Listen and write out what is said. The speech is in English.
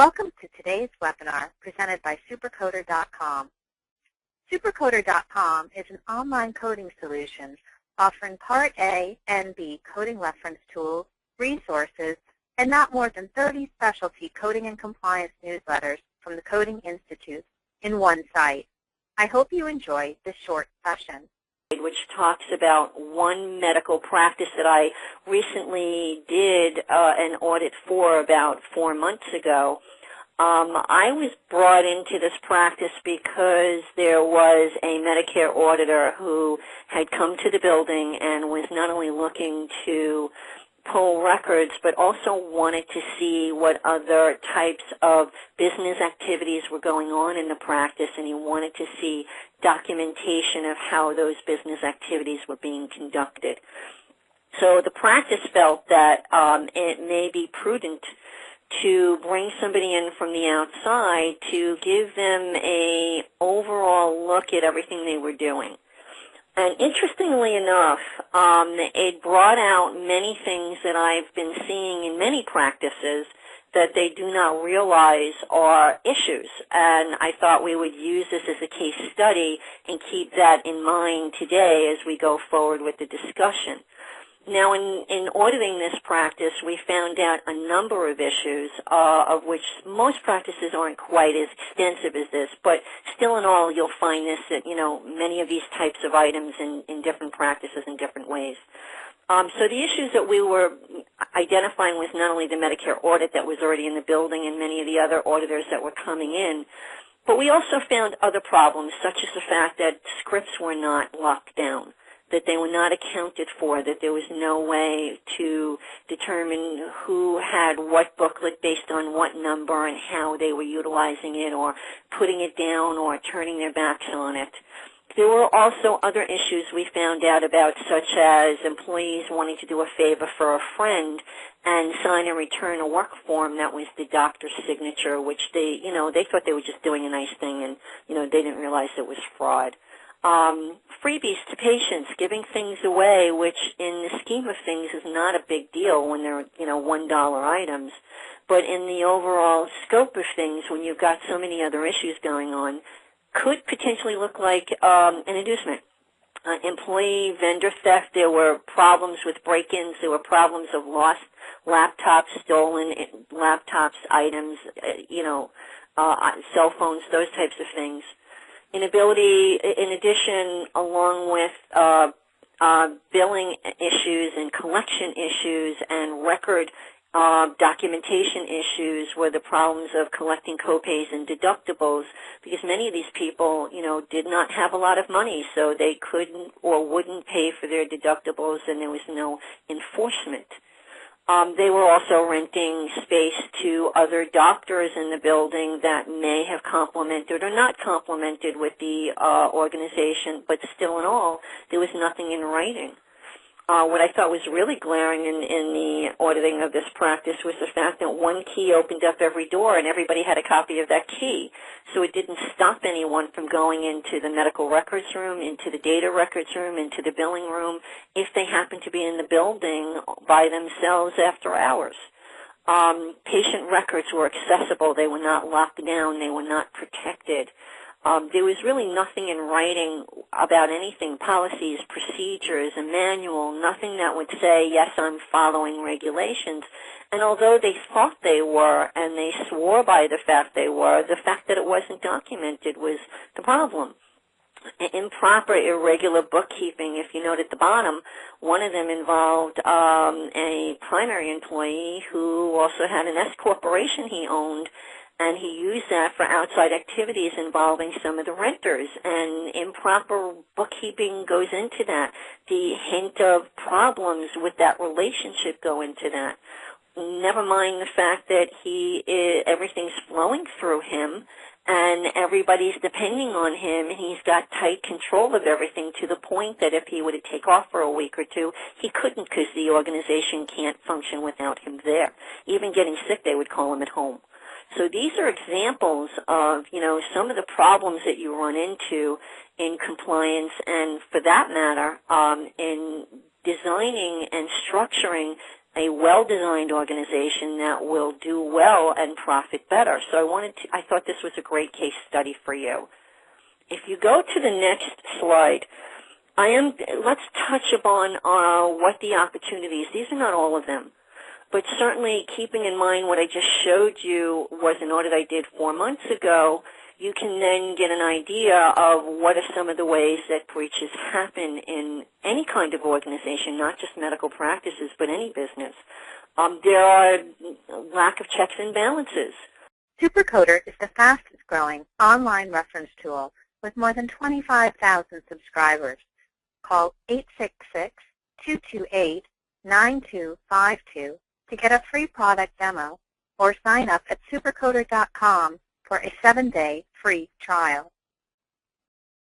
Welcome to today's webinar presented by Supercoder.com. Supercoder.com is an online coding solution offering Part A and B coding reference tools, resources, and not more than 30 specialty coding and compliance newsletters from the Coding Institute in one site. I hope you enjoy this short session, which talks about one medical practice that I recently did an audit for about 4 months ago. I was brought into this practice because there was a Medicare auditor who had come to the building and was not only looking to pull records, but also wanted to see what other types of business activities were going on in the practice, and he wanted to see documentation of how those business activities were being conducted. So the practice felt that it may be prudent to bring somebody in from the outside to give them a overall look at everything they were doing. And interestingly enough, it brought out many things that I've been seeing in many practices that they do not realize are issues. And I thought we would use this as a case study and keep that in mind today as we go forward with the discussion. Now, in auditing this practice, we found out a number of issues, of which most practices aren't quite as extensive as this, but still in all, you'll find this that, many of these types of items in different practices in different ways. So the issues that we were identifying was not only the Medicare audit that was already in the building and many of the other auditors that were coming in, but we also found other problems, such as the fact that scripts were not locked down, that they were not accounted for, that there was no way to determine who had what booklet based on what number and how they were utilizing it or putting it down or turning their backs on it. There were also other issues we found out about, such as employees wanting to do a favor for a friend and sign and return a work form that was the doctor's signature, which they thought they were just doing a nice thing and, they didn't realize it was fraud. Freebies to patients, giving things away, which in the scheme of things is not a big deal when they're, $1 items. But in the overall scope of things, when you've got so many other issues going on, could potentially look like an inducement. Employee vendor theft, there were problems with break-ins, there were problems of lost laptops, stolen laptops, items, cell phones, those types of things. In addition, along with billing issues and collection issues and record documentation issues, were the problems of collecting copays and deductibles, because many of these people, did not have a lot of money, so they couldn't or wouldn't pay for their deductibles, and there was no enforcement. They were also renting space to other doctors in the building that may have complemented or not complemented with the organization, but still in all, there was nothing in writing. What I thought was really glaring in the auditing of this practice was the fact that one key opened up every door and everybody had a copy of that key. So it didn't stop anyone from going into the medical records room, into the data records room, into the billing room, if they happened to be in the building by themselves after hours. Patient records were accessible. They were not locked down. They were not protected. There was really nothing in writing about anything, policies, procedures, a manual, nothing that would say, yes, I'm following regulations. And although they thought they were and they swore by the fact they were, the fact that it wasn't documented was the problem. Improper, irregular bookkeeping, if you note at the bottom, one of them involved a primary employee who also had an S corporation he owned, and he used that for outside activities involving some of the renters, and improper bookkeeping goes into that. The hint of problems with that relationship go into that. Never mind the fact that everything's flowing through him, and everybody's depending on him, and he's got tight control of everything to the point that if he were to take off for a week or two, he couldn't, because the organization can't function without him there. Even getting sick, they would call him at home. So these are examples of, some of the problems that you run into in compliance, and for that matter, in designing and structuring a well-designed organization that will do well and profit better. So I thought this was a great case study for you. If you go to the next slide, let's touch upon what the opportunities. These are not all of them, but certainly keeping in mind what I just showed you was an audit I did 4 months ago. You can then get an idea of what are some of the ways that breaches happen in any kind of organization, not just medical practices, but any business. There are lack of checks and balances. SuperCoder is the fastest growing online reference tool with more than 25,000 subscribers. Call 866-228-9252 to get a free product demo or sign up at supercoder.com for a 7-day free trial.